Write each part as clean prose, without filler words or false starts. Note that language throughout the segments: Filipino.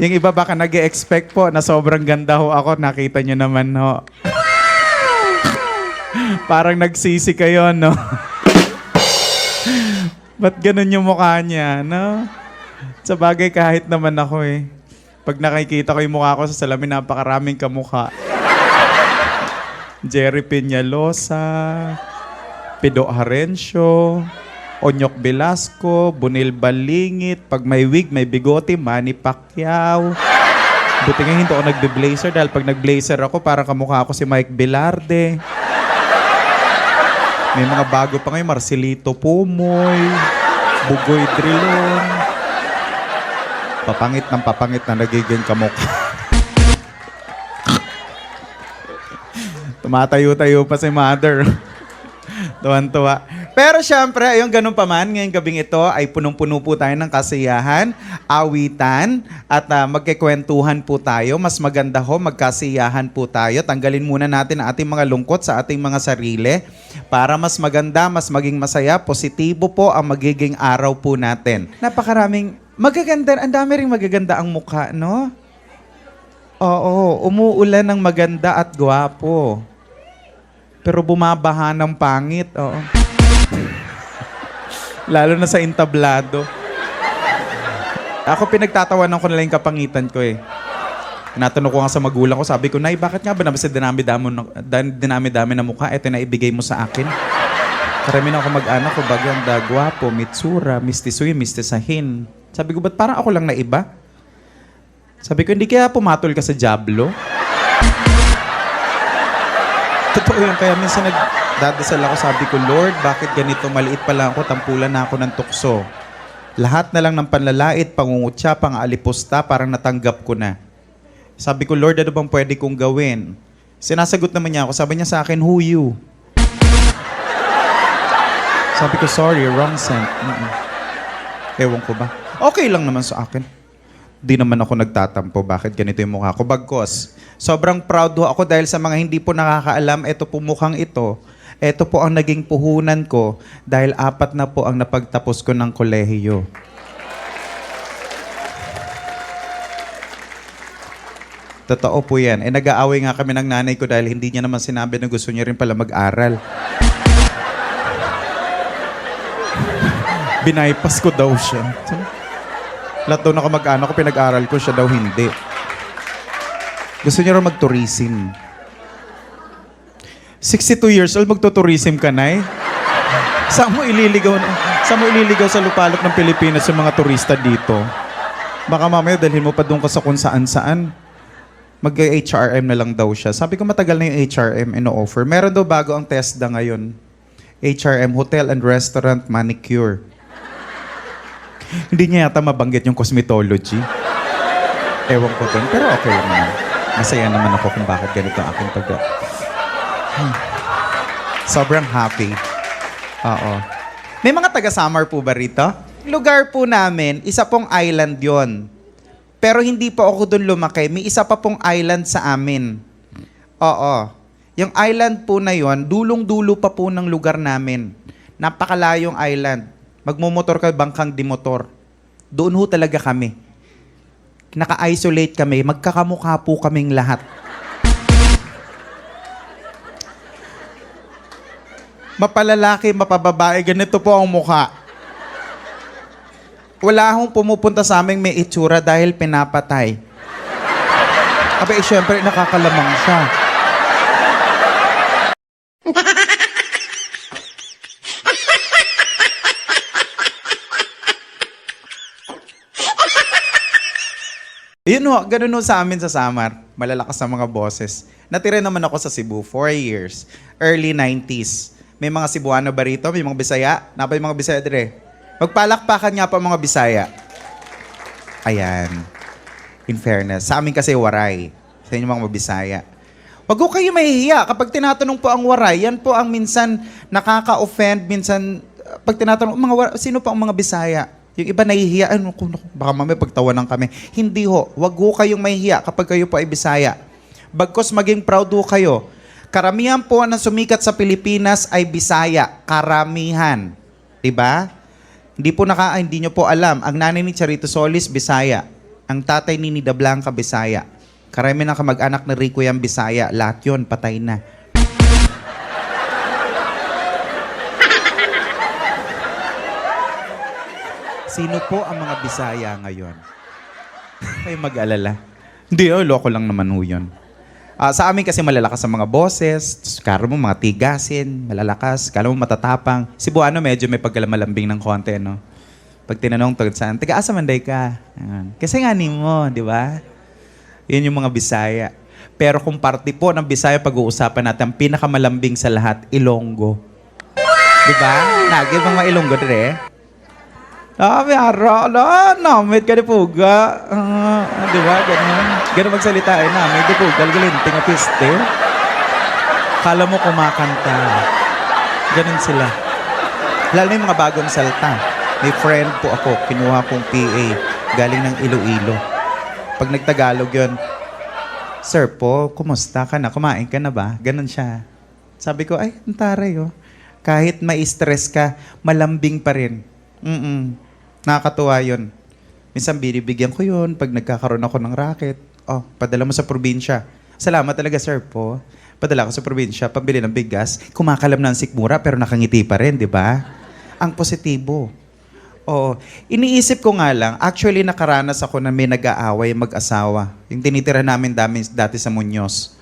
Yung iba baka nag-e-expect po na sobrang ganda ho ako. Nakita nyo naman ho. Parang nagsisi kayo, no? Ba't ganun yung mukha niya, no? Sa bagay kahit naman ako eh. Pag nakikita ko yung mukha ko sa salamin, napakaraming kamukha. Jerry Peñalosa, Pido Harencio, Onyok Velasco, Bunil Balingit, pag may wig, may bigote, Manny Pacquiao. Buti nga hindi ako nagbe-blazer dahil pag nag-blazer ako, parang kamukha ako si Mike Velarde. May mga bago pa ngayon, Marcelito Pumoy, Bugoy Drilon. Papangit na nagiging kamukha. Tumatayo-tayo pa si mother. Tuwan-tuwa. Pero syempre, ayun, ganun pa man, ngayong gabing ito ay punong-puno po tayo ng kasiyahan, awitan, at magkikwentuhan po tayo. Mas maganda ho, magkasiyahan po tayo. Tanggalin muna natin ang ating mga lungkot sa ating mga sarili para mas maganda, mas maging masaya, positibo po ang magiging araw po natin. Napakaraming magaganda, ang dami ring magaganda ang mukha, no? Oo, umuulan ng maganda at gwapo. Pero bumabaha ng pangit, oo. Lalo na sa entablado. Ako pinagtatawanan ko na lang yung kapangitan ko eh. Natanong ko nga sa magulang ko, sabi ko, Nay, bakit nga ba nabasa dinami-dami na mukha, eto na ibigay mo sa akin? Karami na ako mag-anak ko, baganda, gwapo, mitsura, mistisoy, mistisahin. Sabi ko, ba't parang ako lang na iba? Sabi ko, hindi kaya pumatol ka sa Diablo? Totoo yun, kaya minsan nagdadasal ako, sabi ko, Lord, bakit ganito maliit pa lang ako, tampulan na ako ng tukso. Lahat na lang ng panlalait, pangungutya, pang-alipusta, parang natanggap ko na. Sabi ko, Lord, ano bang pwede kong gawin? Sinasagot naman niya ako, sabi niya sa akin, who you? Sabi ko, sorry, wrong sent. Ewan ko ba? Okay lang naman sa akin. Di naman ako nagtatampo. Bakit ganito yung mukha ko? Bagkos. Sobrang proud ho ako dahil sa mga hindi po nakakaalam, ito po mukhang ito. Ito po ang naging puhunan ko dahil 4 na po ang napagtapos ko ng kolehiyo. Totoo po yan. Nag-aaway nga kami ng nanay ko dahil hindi niya naman sinabi na gusto niya rin pala mag-aral. Binaypas ko daw siya. Lahat daw na kamag-anak ko, pinag-aral ko, siya daw hindi. Gusto niya rin mag-tourism. 62 years old, magto-tourism ka na eh. Saan mo ililigaw sa lupalop ng Pilipinas yung mga turista dito? Baka mamaya dalhin mo pa doon ka sa kung saan-saan. Mag-HRM na lang daw siya. Sabi ko matagal na yung HRM ino-offer. Meron daw bago ang TESDA ngayon. HRM, Hotel and Restaurant Manicure. Hindi niya yata mabanggit yung cosmetology. Ewan ko doon, pero okay lang naman. Masaya naman ako kung bakit ganito ang aking Sobrang happy. Oo. May mga taga-Samar po ba rito? Lugar po namin, isa pong island yon. Pero hindi pa ako doon lumaki. May isa pa pong island sa amin. Oo. Yung island po na yon, dulong-dulo pa po ng lugar namin. Napakalayong island. Magmumotor ka, bangkang dimotor. Doon ho talaga kami. Naka-isolate kami. Magkakamukha po kaming lahat. Mapalalaki, mapababae, ganito po ang mukha. Wala hong pumupunta sa aming may itsura dahil pinapatay. Abay, syempre, nakakalamang siya. Yun ho, ganun ho sa amin sa Samar. Malalakas na mga boses. Natira naman ako sa Cebu, 4 years. Early 90s. May mga Cebuano ba rito? May mga Bisaya? Napay mga Bisaya dire. Magpalakpakan nga pa mga Bisaya. Ayan. In fairness. Sa amin kasi waray. Sa inyo mga Bisaya. Wag ko kayo mahihiya. Kapag tinatanong po ang waray, yan po ang minsan nakaka-offend. Minsan, pag tinatanong, sino po ang mga Bisaya? Yung iba nahihiya, baka mamaya pagtawanan kami. Hindi ho, wag ho kayong mahihiya kapag kayo po ay Bisaya. Bagkos maging proud ho kayo. Karamihan po na sumikat sa Pilipinas ay Bisaya. Karamihan. Diba? Hindi nyo po alam, ang nanay ni Charito Solis, Bisaya. Ang tatay ni Nida Blanca, Bisaya. Karami ng kamag-anak na Rico yung Bisaya. Lahat yun, patay na. Sino po ang mga Bisaya ngayon? Ay mag-alala. Hindi, loko lang naman ho yun. Sa amin kasi malalakas ang mga boses, karo mo mga tigasin, malalakas, kala mo matatapang. Cebuano medyo may pagkalamalambing ng konti, no? Pag tinanong tugod saan, taga-asa manday ka? Ayan. Kasi nga mo, di ba? Yun yung mga Bisaya. Pero kung parte po ng Bisaya pag-uusapan natin, ang pinakamalambing sa lahat, Ilonggo. Di ba? Nagil mga Ilonggo dire. May araw, namit ka ni Puga. Di ba? Ganun magsalita eh, namit ni Puga, galinting at piste. Kala mo kumakanta. Ganun sila. Lalo na yung mga bagong salta. May friend po ako, kinuha kong PA, galing ng Iloilo. Pag nagtagalog yun, Sir po, kumusta ka na? Kumain ka na ba? Ganun siya. Sabi ko, ay, ang taray oh. Kahit ma-stress ka, malambing pa rin. Nakakatuwa yun. Minsan binibigyan ko yun pag nagkakaroon ako ng racket. Oh, padala mo sa probinsya. Salamat talaga, sir po. Padala ko sa probinsya, pambili ng bigas. Kumakalam na ang sikmura pero nakangiti pa rin, di ba? Ang positibo. Oo. Iniisip ko nga lang, actually nakaranas ako na may nag-aaway mag-asawa. Yung tinitira namin dati sa Muñoz.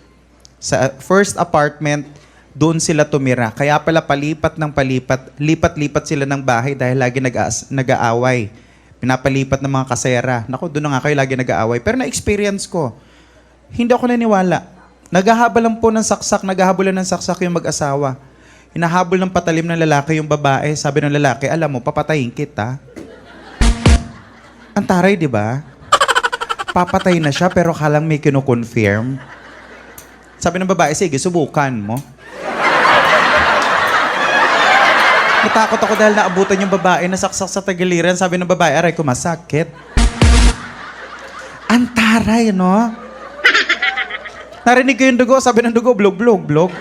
Sa first apartment, doon sila tumira. Kaya pala palipat ng palipat, lipat-lipat sila ng bahay dahil lagi nag-aaway. Pinapalipat ng mga kasera. Naku, doon na nga kayo lagi nag-aaway. Pero na-experience ko, hindi ako naniwala. Naghahabol lang po ng saksak, naghahabolan ng saksak yung mag-asawa. Hinahabol ng patalim ng lalaki yung babae. Sabi ng lalaki, alam mo, papatayin kita. Ang taray, di ba? Papatay na siya pero kalang may kino-confirm. Sabi ng babae, sige, subukan mo. Natakot ako dahil naabutan yung babae, nasaksak sa tagiliran. Sabi ng babae, aray ko, masakit. Ang taray, no? Narinig ko yung dugo, sabi ng dugo, blog.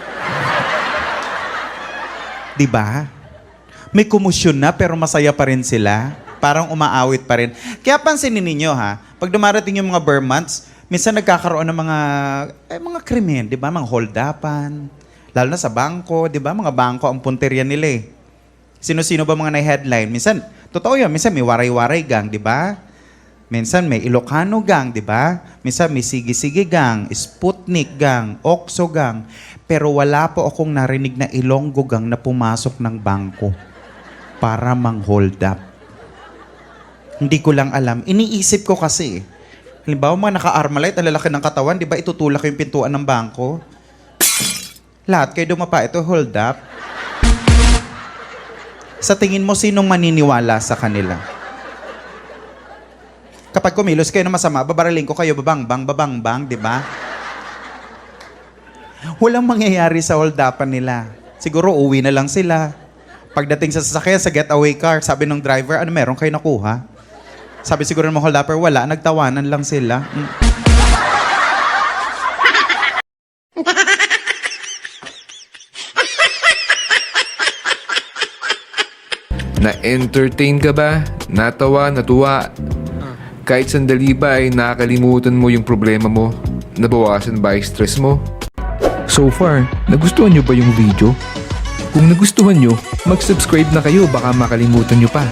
Diba? May kumusyon na pero masaya pa rin sila. Parang umaawit pa rin. Kaya pansinin ninyo ha, pag dumarating yung mga bare months, minsan nagkakaroon ng mga krimen, di ba? Mga hold-upan. Lalo na sa bangko, di ba? Mga bangko ang punteriya nila eh. Sino-sino ba mga na-headline? Minsan, totoo yun, minsan may waray-waray gang, di ba? Minsan may Ilocano gang, di ba? Minsan may Sige-Sige gang, Sputnik gang, Okso gang. Pero wala po akong narinig na Ilonggo gang na pumasok ng bangko para mang-hold up. Hindi ko lang alam. Iniisip ko kasi, halimbawa mga naka-Armalite, ang lalaki ng katawan, di ba itutulak yung pintuan ng bangko? Lahat kayo dumapa, ito hold up. Sa tingin mo, sinong maniniwala sa kanila? Kapag kumilos kayo na masama, babaraling ko kayo, babang, di ba? Walang mangyayari sa hold-upan nila. Siguro uwi na lang sila. Pagdating sa sasakyan, sa getaway car, sabi ng driver, ano meron kayo nakuha? Sabi siguro ng mga hold-upper, wala, nagtawanan lang sila. Na-entertain ka ba? Natawa, natuwa? Kahit sandali ba ay nakakalimutan mo yung problema mo? Nabawasan ba yung stress mo? So far, nagustuhan nyo ba yung video? Kung nagustuhan nyo, mag-subscribe na kayo baka makalimutan nyo pa.